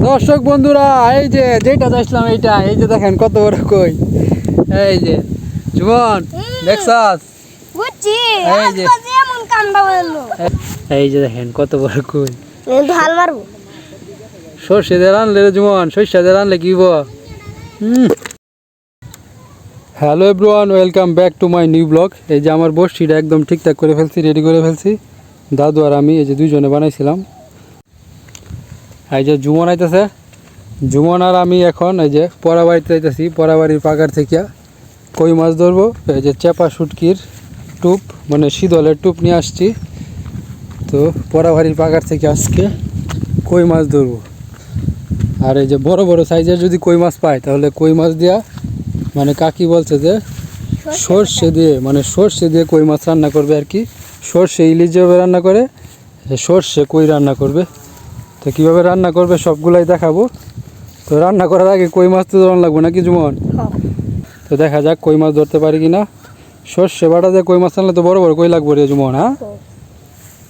দর্শক বন্ধুরা এই যে যেটা দেখলাম এইটা এই যে দেখেন কত বড় কই এই যে জীবন দেখছস বুঝছি আজকে যেমন কান্দা হলো এই যে দেখেন কত বড় কই ঢাল মারবো সরষে দিয়ে রানলে রে জীবন সরষে দিয়ে রানলে কি হবো hello everyone welcome back to my new blog. এই যে আমার বড়শিটা একদম ঠিকঠাক করে ফেলছি, রেডি করে ফেলছি। দাদু আর আমি এই যে দুইজনে বানাইছিলাম। এই যে জুমন আইতেছে, জুমন আর আমি এখন এই যে পরাবাড়িতে যাইতেছি। পরাবাড়ির পাকার থেকে কই মাছ ধরবো। এই যে চেপা শুটকির টুপ মানে শীতলের টুপ নিয়ে আসছি। তো পরাবাড়ির পাকার থেকে আজকে কই মাছ ধরবো। আর এই যে বড় বড় সাইজের যদি কই মাছ পাই তাহলে কই মাছ দিয়া মানে কাকি বলছে যে সর্ষে দিয়ে কই মাছ রান্না করবে আর কি। সর্ষে ইলিশ যেভাবে রান্না করে সর্ষে কই রান্না করবে। তো কীভাবে রান্না করবে সবগুলাই দেখাবো। তো রান্না করার আগে কই মাছ তো ধরন লাগবো নাকি জুমন? তো দেখা যাক কই মাছ ধরতে পারি কিনা। সর্ষে বাটা দিয়ে কই মাছ আনলে তো বড় বড় কই লাগবো রে জুমন। হ্যাঁ,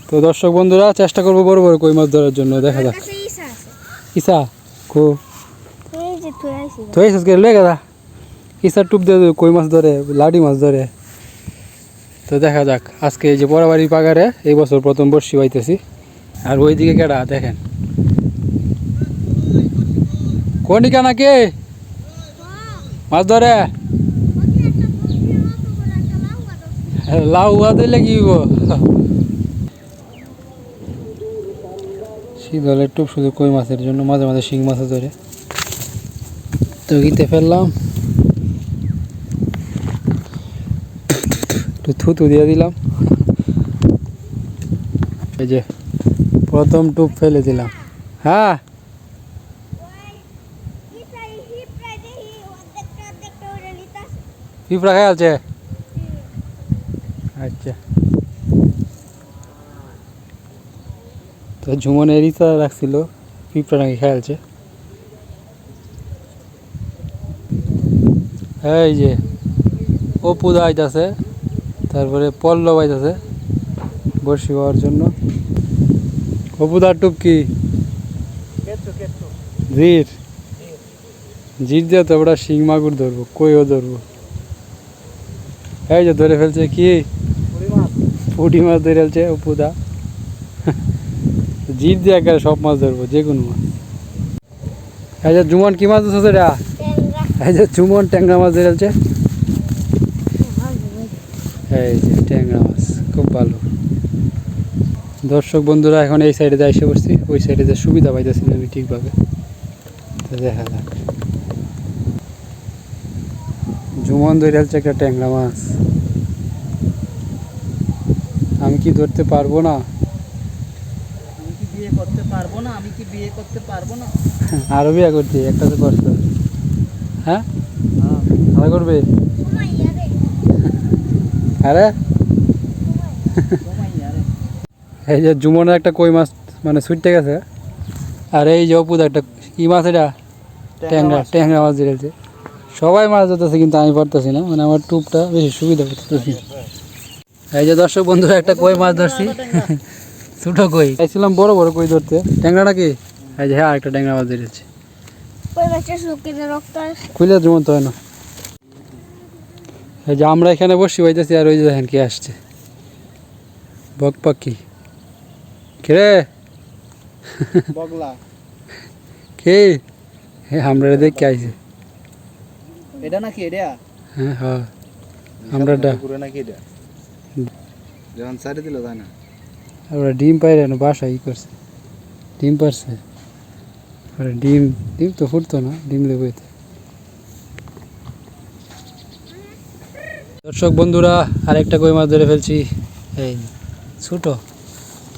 তো দর্শক বন্ধুরা চেষ্টা করবো বড় বড় কই মাছ ধরার জন্য। দেখা যাক ইসা কো তো এই লেগে দা ইসার টুপ দিয়ে কই মাছ ধরে, লাডি মাছ ধরে। তো দেখা যাক আজকে এই যে পরাবাড়ি পাগারে এই বছর প্রথম বর্ষি পাইতেছি। আর ওইদিকে কেডা দেখেন কনিকা নাকি মাছ ধরে লাউ দিলে কি শীতলের টুপ শুধু কই মাছের জন্য, মাঝে মাঝে শিং মাছও ধরে। তো গিতে ফেললাম, একটু থুতু দিয়ে দিলাম। এই যে প্রথম টুপ ফেলে দিলাম। হ্যাঁ পিঁপড়া খাই আছে। আচ্ছা, তো ঝুমনের ইচ্ছা রাখছিল পিঁপড়া নাকি খেয়ালছে। এই যে অপুদা আইতাছে, তারপরে পল্লব আইতাছে বর্ষি পাওয়ার জন্য। অপুদার টুপ কি জির জির দিয়ে তো ওটা শিং মাগুর ধরবো, কইও ধরবো। এই যে ধরে ফেলছে কি পুঁটি মাছ ধরে ফেলছে অপুদা। জির দিয়ে একেবারে সব মাছ ধরবো, যে কোনো মাছ। এই যে জুমন কি মাছ ধরছে এটা? এই যে জুমন ট্যাংরা মাছ ধরে ফেলছে। এই যে ট্যাংরা মাছ খুব ভালো। দর্শক বন্ধুরা এখন এই সাইডে এসে পড়ছি, ওই সাইডে যে সুবিধা পাইতেছি না আমি ঠিকভাবে। তো দেখা যাক জুমন ধরে ফেলছে একটা ট্যাংরা মাছ। আমি কি ধরতে পারবো না? আমি কি বিয়ে করতে পারবো না? আরো বিয়ে করছি, একটা তো করছো। হ্যাঁ আরো করবে? আরে এই যে জুমনের একটা কই মাছ মানে ছুটতে গেছে। আর এই যে অপুদা একটা কি মাছ এটা ট্যাংরা মাছ ধরেছে। সবাই মাছ ধরতেছে কিন্তু আমি পারতেছি না, মানে আমার টুপটা বেশি সুবিধা করতেছি। এই যে দর্শক বন্ধুরা একটা কই মাছ ধরছি, ছোটো কই চাইছিলাম বড় বড় কই ধরতে। ট্যাংরা নাকি? এই যে হ্যাঁ একটা ট্যাংরা মাছ ধরেছে। খুলে জুমন তো হয় না। এই যে আমরা এখানে বসি পাইতেছি, আর ওই যে দেখেন কে আসছে, বক পাখি। কে বগলা কে? আমরা দেখে আইছে। এটা নাকি এটা? হ্যাঁ হ্যাঁ আমরা নাকি এটা যখন সারি দিল তাই না? আমরা ডিম পাইরে না বাসায় ই করছে, ডিম পারছে। ডিম ডিম তো ফুটতো না, ডিম দেবো এতে। দর্শক বন্ধুরা আরেকটা কই মাছ ধরে ফেলছি। এই ছোটো,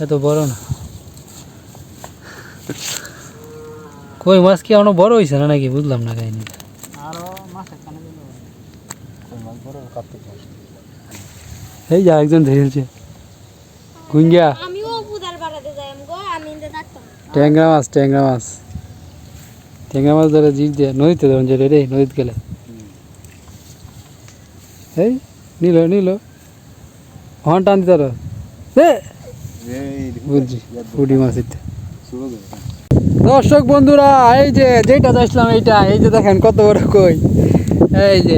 এত বড় না। কই মাছ কি এখনো বড় হয়েছে না নাকি বুঝলাম না কাহিনি। এই যা একজন ধরেছে গুঙ্গিয়া ট্যাংরা মাছ ধরে জিপ দিয়ে নদীতে ধরুন যে রে নদীতে গেলে। এই নিল হন টান দিতে বুঝছি পুঁটি মাছ। দর্শক বন্ধুরা এই যে যেটা দেখলাম এইটা, এই যে দেখেন কত বড় কই। এই যে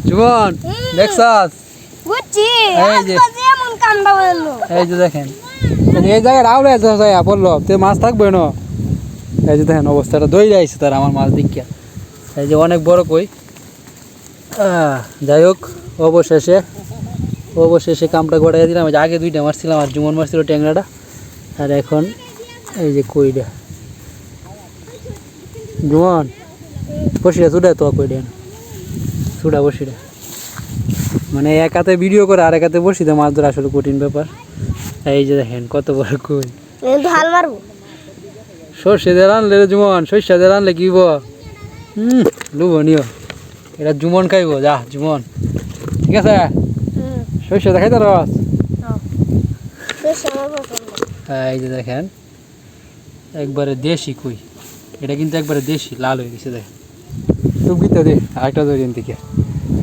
জীবন দেখছস, বুঝছি এই যে। আজকে যেমন কামড়া বললো এই যে দেখেন এই জায়গায় আউড়ে যায় বললো তে মাছ থাকবে না। এই যে দেখেন অবস্থাটা দইরে আইছে তার আমার মাছ দেখিয়া। এই যে অনেক বড় কই। যাই হোক অবশেষে কামটা গড়াইয়া দিলাম। এই যে আগে দুইটা মারছিলাম আর জুমন মারছিল ট্যাংরাটা, আর এখন এই যে কইটা। জুমন বসিটা চুড়া তো কইটা চুড়া বসিটা, মানে এক হাতে ভিডিও করে আর এক হাতে বসিতে মাছ ধরা আসলে কঠিন ব্যাপার। এই যে দেখেন কত বড় কই। ঢাল মারবো। সর্ষে দিয়ে রানলে রে জুমন, সর্ষে দিয়ে রানলে কি লুবনীয়। এটা জুমন খাইব, যা জুমন ঠিক আছে। সর্ষে দেখাই তার রস। বেশ আমার পছন্দ। এই যে দেখেন একবারে দেশি কই, এটা কিন্তু একবারে দেশি লাল হয়ে গেছে। দেখেন টুকিতে দে আরেকটা ধরিয়ে থেকে।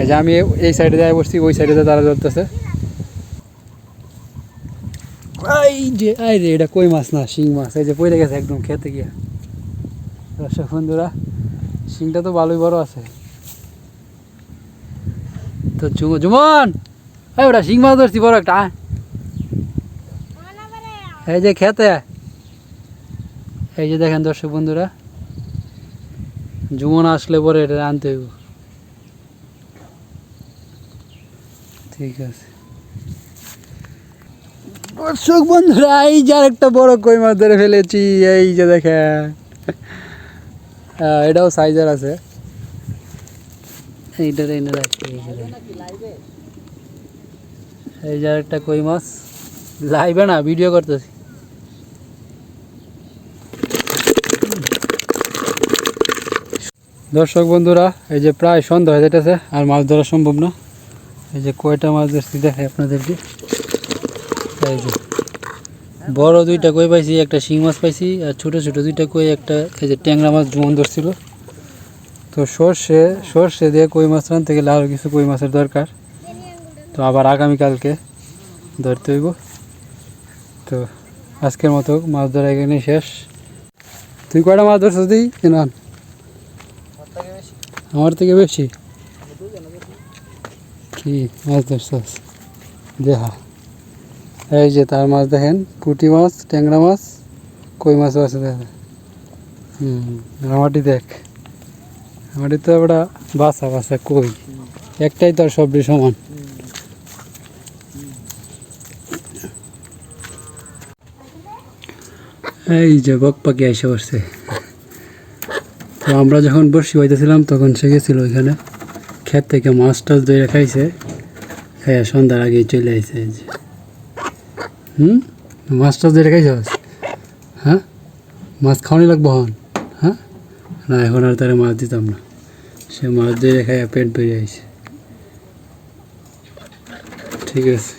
এই যে আমি এই সাইডে যাই বসছি, ওই সাইডে তারা ধরতেছে। এই রে এটা কই মাছ না, শিং মাছ। এই যে পড়ে গেছে একদম খেতে গিয়া। দর্শক বন্ধুরা শিংটা তো ভালোই বড় আছে। তো জুমন এই ওটা শিং মাছ ধরছি বড় একটা। এই যে খেতে, এই যে দেখেন দর্শক বন্ধুরা, জুমন আসলে পরে এটা আনতে হইব। ঠিক আছে দর্শক বন্ধুরা, এই যে একটা বড় কই মাছ ধরে ফেলেছি। এই যে দেখেন এটাও সাইজের আছে। এইটার এনে রাখছি। এই যে একটা কই মাছ, লাইবে না ভিডিও করতেছি। দর্শক বন্ধুরা এই যে প্রায় সন্ধ্যা হয়ে যেতেছে, আর মাছ ধরা সম্ভব না। এই যে কয়টা মাছ ধরছি দেখাই আপনাদেরকে। এই যে বড় দুইটা কই পাইছি, একটা শিং মাছ পাইছি, আর ছোট ছোট দুইটা কই, একটা এই যে ট্যাংরা মাছ জুমন ধরছিল। তো সর্ষে দিয়ে কই মাছ রানতে গেলে আরও কিছু কই মাছের দরকার। তো আবার আগামীকালকে ধরতে হইব। তো আজকের মতো মাছ ধরা এখানে শেষ। তুই কয়টা মাছ ধরছিস তুই? কেনান আমার থেকে বেশি কি মাছ ধরছিস দেখা। এই যে তার মাছ দেখেন, পুঁটি মাছ, ট্যাংরা মাছ, কই মাছও আছে দেখা। আমাটি দেখ, আমাটি তো একটা বাসা বাসা কই, একটাই তো আর সবটি সমান। এই যে বক পাখি এসে বসছে। তো আমরা যখন বসি হইতেছিলাম তখন সে গেছিল ওইখানে ক্ষেত থেকে মাছ টাছ ধরে খাইছে, খাইয়া সন্ধ্যার আগেই চলে আসছে। এই যে মাছ টাছ ধরে খাইছস? হ্যাঁ মাছ খাওয়ানি লাগবো হন? হ্যাঁ না এখন আর তারা মাছ দিতাম না, সে মাছ ধরে খাইয়া পেট ভরে আইছে। ঠিক আছে।